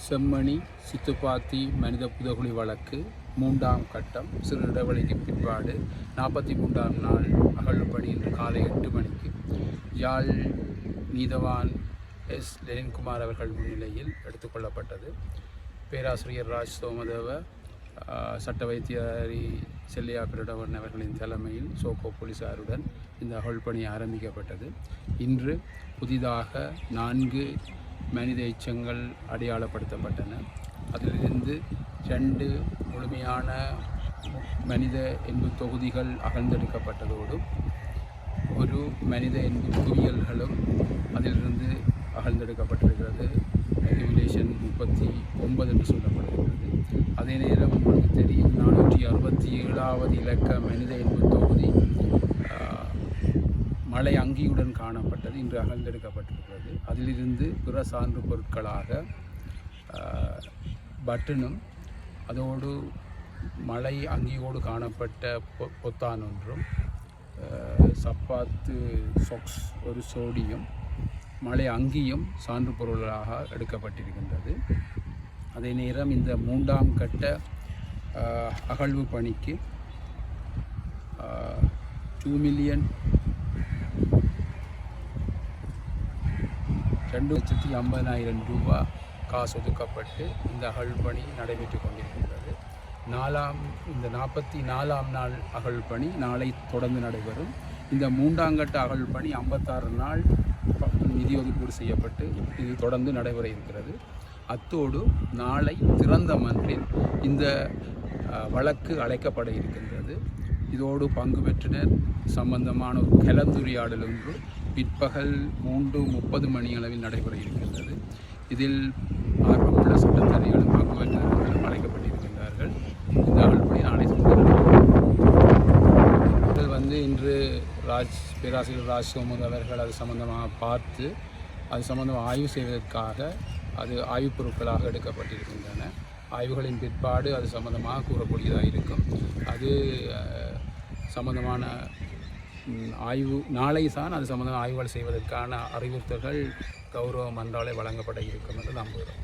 செம்மணி சித்துப்பாத்தி மனித புதகுழி வழக்கு 3ஆம் கட்டம் சிறு இடைவெளிக்கு பிற்பாடு 43ஆம் நாள் அகழ்வுப்பணி இன்று காலை 8 மணிக்கு யாழ் நீதவான் எஸ் லெனின்குமார் அவர்கள் முன்னிலையில் எடுத்துக்கொள்ளப்பட்டது. பேராசிரியர் ராஜ் சோமதேவ, சட்ட வைத்தியரி செல்லியா பிரடவன் அவர்களின் தலைமையில் சோகோ போலீசாருடன் இந்த அகழ்வுப்பணி ஆரம்பிக்கப்பட்டது. இன்று புதிதாக 4 மனித எச்சங்கள் அடையாளப்படுத்தப்பட்டன. அதிலிருந்து 2 முழுமையான மனித எண்பு தொகுதிகள் அகழ்ந்தெடுக்கப்பட்டதோடு ஒரு மனித எண்பு குவியல்களும் அதிலிருந்து அகழ்ந்தெடுக்கப்பட்டிருக்கிறது. ரெகுலேஷன் 39 என்று சொல்லப்படுகிறது. அதே நேரம் உங்களுக்கு தெரியும் 467வது இலக்க மனித எண்பு தொகுதி மழை அங்கியுடன் காணப்பட்டது. இன்று அகழ்ந்தெடுக்கப்பட்டிருக்கிறது. அதிலிருந்து பிற சான்று பொருட்களாக பட்டனும் அதோடு மழை அங்கியோடு காணப்பட்ட பொத்தான் ஒன்றும், சப்பாத்து சொக்ஸ் ஒரு சோடியும் மழை அங்கியும் சான்று பொருளாக எடுக்கப்பட்டிருக்கின்றது. அதே நேரம் இந்த 3ஆம் கட்ட அகழ்வு பணிக்கு 2,50,000 ரூபாய் காசு ஒதுக்கப்பட்டு இந்த அகழ்வுப்பணி நடைபெற்று கொண்டிருக்கின்றது. இந்த 44ஆம் நாள் அகழ்வுப்பணி நாளை தொடர்ந்து நடைபெறும். இந்த 3ஆம் கட்ட அகழ்வுப்பணி 56 நாள் நிதி ஒதுக்கீடு செய்யப்பட்டு இது தொடர்ந்து நடைபெற இருக்கிறது. அத்தோடு நாளை திறந்த மன்றில் இந்த வழக்கு அழைக்கப்பட இருக்கின்றது. இதோடு பங்கு பெற்றினர் சம்பந்தமான ஒரு கலந்துரையாடல் ஒன்று பிற்பகல் 3:30 மணி அளவில் நடைபெற இருக்கின்றது. இதில் ஆர்வமுள்ள சட்டத்தரணிகளும் பங்கு பெற்றவர்களும் அழைக்கப்பட்டிருக்கின்றார்கள். இந்த அகழ்வுப்பணி நாளை இன்று பேராசிரியர் ராஜ் சோமதேவ அவர்கள் அது சம்பந்தமாக பார்த்து அது சம்பந்தமாக ஆய்வு செய்வதற்காக அது ஆய்வுப் பொருட்களாக எடுக்கப்பட்டிருக்கின்றன. ஆய்வுகளின் பிற்பாடு அது சம்பந்தமாக கூறக்கூடியதாக இருக்கும். அது சம்பந்தமான ஆய்வு நாளை தான் அது சம்பந்தமான ஆய்வுகள் செய்வதற்கான அறிவுறுத்தல்கள் கௌரவ மன்றாலே வழங்கப்பட இருக்கும் என்று நம்புகிறோம்.